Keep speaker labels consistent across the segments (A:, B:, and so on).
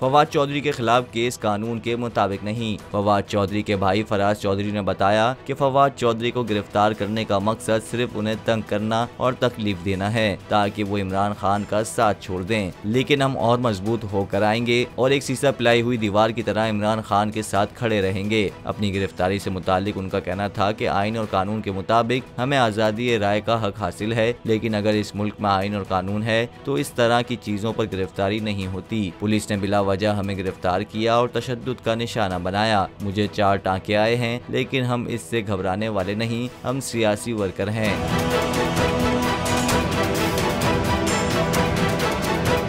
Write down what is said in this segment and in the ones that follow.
A: फवाद चौधरी के खिलाफ केस कानून के मुताबिक नहीं। फवाद चौधरी के भाई फराज चौधरी ने बताया कि फवाद चौधरी को गिरफ्तार करने का मकसद सिर्फ उन्हें तंग करना और तकलीफ देना है ताकि वो इमरान खान का साथ छोड़ दें, लेकिन हम और मजबूत होकर आएंगे और एक शीशा पिलाई हुई दीवार की तरह इमरान खान के साथ खड़े रहेंगे। अपनी गिरफ्तारी से मुतालिक उनका कहना था कि आइन और कानून के मुताबिक हमें आज़ादी राय का हक हासिल है, लेकिन अगर इस मुल्क में आइन और कानून है तो इस तरह की चीजों पर गिरफ्तारी नहीं होती। पुलिस ने बिला वजह हमें गिरफ्तार किया और तशद्दुद का निशाना बनाया। मुझे 4 टांके आए हैं, लेकिन हम इससे घबराने वाले नहीं, हम सियासी वर्कर हैं।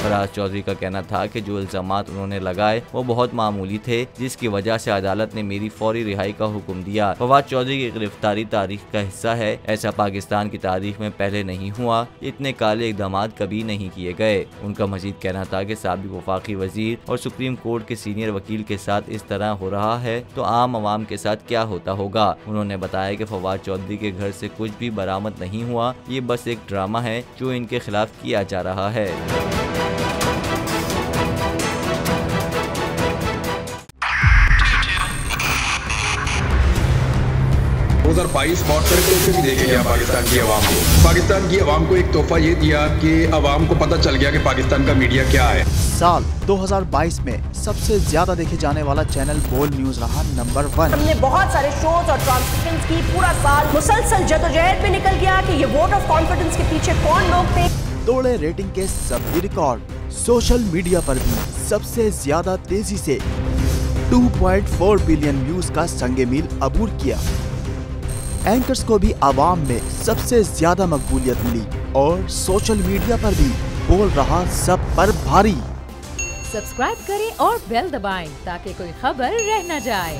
A: फराज चौधरी का कहना था कि जो इल्जामात उन्होंने लगाए वो बहुत मामूली थे, जिसकी वजह से अदालत ने मेरी फौरी रिहाई का हुक्म दिया। फवाद चौधरी की गिरफ्तारी तारीख का हिस्सा है। ऐसा पाकिस्तान की तारीख में पहले नहीं हुआ। इतने काले इक़दाम कभी नहीं किए गए। उनका मजीद कहना था कि साबिक वफाकी वजीर और सुप्रीम कोर्ट के सीनियर वकील के साथ इस तरह हो रहा है तो आम आवाम के साथ क्या होता होगा। उन्होंने बताया कि फवाद चौधरी के घर से कुछ भी बरामद नहीं हुआ, ये बस एक ड्रामा है जो इनके खिलाफ किया जा रहा है।
B: 2022 मौसर तोहफे भी देके गया पाकिस्तान की आवाम को। पाकिस्तान की आवाम को एक तोहफा ये दिया कि आवाम को पता चल गया कि पाकिस्तान का मीडिया क्या है।
C: साल 2022 में सबसे ज्यादा देखे जाने वाला चैनल बोल्ड न्यूज रहा नंबर 1।
D: हमने बहुत सारे शोज और ट्रांसमिशंस की, पूरा साल मुसलसल जदोजहद में निकल गया कि ये वोट ऑफ कॉन्फिडेंस के पीछे कौन लोग थे।
C: तोड़े रेटिंग के सभी रिकॉर्ड। सोशल मीडिया पर भी सबसे ज्यादा तेजी से 2.4 बिलियन व्यूज का संगे मील अबूर किया। एंकर्स को भी आवाम में सबसे ज्यादा मकबूलियत मिली और सोशल मीडिया पर भी बोल रहा सब पर भारी।
E: सब्सक्राइब करें और बेल दबाएं ताकि कोई खबर रह न जाए।